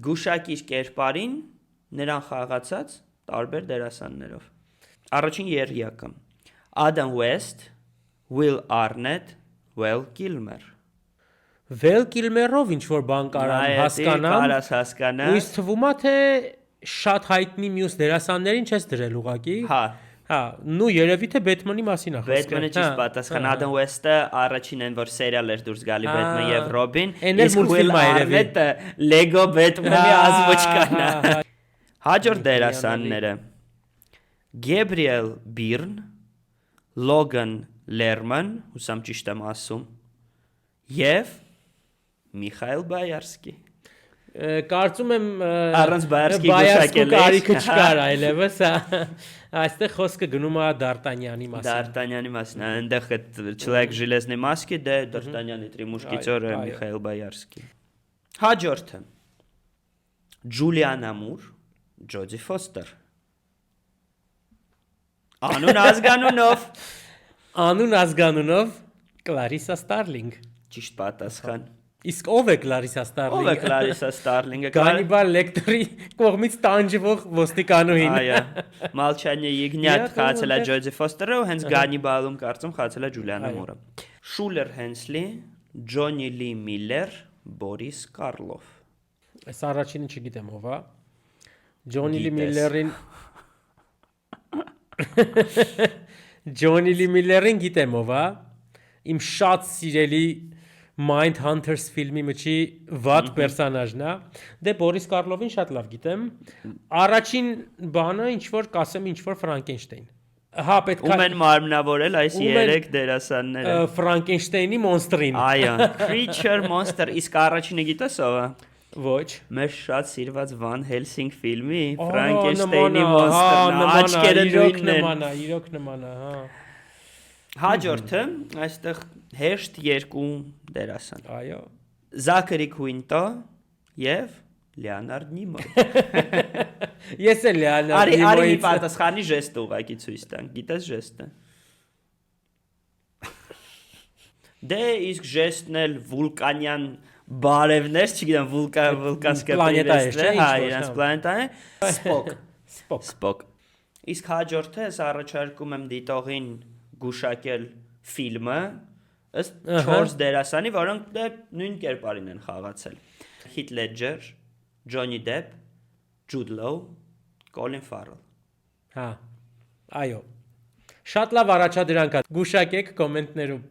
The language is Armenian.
Գուշակիր կերպարին նրան խաղացած տարբեր դերասաններով։ Առաջին եռյակը. Adam West, Will Arnett, Val Kilmer։ Val Kilmer-ով ինչ որ բան կարամ հասկանամ։ Կարաս հասկանա։ Ու ինձ թվում է թե շատ հայտնի մյուս դերասաններին չես դրել ուղակի։ Հա, նու երևի թե Batman-ի մասին է խոսքը։ Batman-ը ճիշտ պատասխան։ Adam West-ը առաջինն են որ սերիալ էր դուրս գալի Batman եւ Robin, իսկ Will Arnett-ը Lego Batman-ի ազգոչքան է։ Հաջորդ դերասանները. Gabriel Byrne, Logan Lerman, հուսամ ճիշտ եմ ասում, եւ Միխայել Բայարսկի։ Կարծում եմ առանց Բայարսկի գուշակել կարիքը չկար այլևս, այստեղ խոսքը գնում է Դարտանյանի մասին։ Դարտանյանի մասին, այնտեղ այդ Человек железной маски, դե Դարտանյանի три մушկետера Միխայել Բայարսկի։ Հաջորդը. Ջուլիանա Մուր, Ջոդի Ֆոստեր։ Անուն ազգանունով Կլարիսա Ստարլինգ։ Ճիշտ պատասխան։ Իսկ ով է Կլարիսա Ստարլինգը։ Ով է Կլարիսա Ստարլինգը։ Կանիբալ Լեկտորի կողմից տանջվող ոստիկանուհին։ Այո։ Մալչանյա Իգնյատ խացել է Ջոդի Ֆոստերը, ու հենց Գանիբալում կարծում խացել է Ջուլիանա Մուրը։ Շուլեր Հենսլի, Ջոնի Լի Միլլեր, Բորիս Կարլով։ Այս առաջինը չգիտեմ ով է։ Ջոնի Լի Միլլերին Ջոնի Լի Միլլերին գիտեմ ով է։ Իմ շատ սիրելի Mindhunters ֆիլմի մոչի վատ պերսոնաժն է։ Դե Բորիս Կարլովին շատ լավ գիտեմ։ Առաջին բանը ինչ որ կասեմ ինչ որ Ֆրանկենշտեյն։ Հա, պետք է ում են մարմնավորել այս երեք դերասանները։ Ֆրանկենշտեյնի մոնստրին։ Այո, Creature Monster, իսկ առաջինը գիտես ով է։ Ոչ։ Մեր շատ սիրված Van Helsing ֆիլմի Ֆրանկենշտեյնի մոնստրն է, աչքերը նույնն են։ Իրոք նման է, հա։ Հաջորդը, այստեղ հեշտ երկու դերասան։ Այո։ Զաքարի Քուինտո եւ Լեոնարդ Նիմոյ։ Ես էլ Լեոնարդ Արի Նիմոյի պատասխանի ժեստը ուղղակի ցույց տան։ Գիտես ժեստը։ Դե իսկ ժեստն էլ վուլկանյան բարևներ, չգիտեմ, վուլկանսկա պլանետա է, հա, իրենց պլանետա է։ Սպոկ։ Իսկ հաջորդը ես առաջարկում եմ դիտողին գուշակել ֆիլմը ըստ 4 դերասանի, որոնք դե նույն կերպարին են խաղացել։ Heath Ledger, Johnny Depp, Jude Law, Colin Farrell։ Հա։ Այո։ Շատ լավ առաջադրանք է։ Գուշակեք կոմենտներում։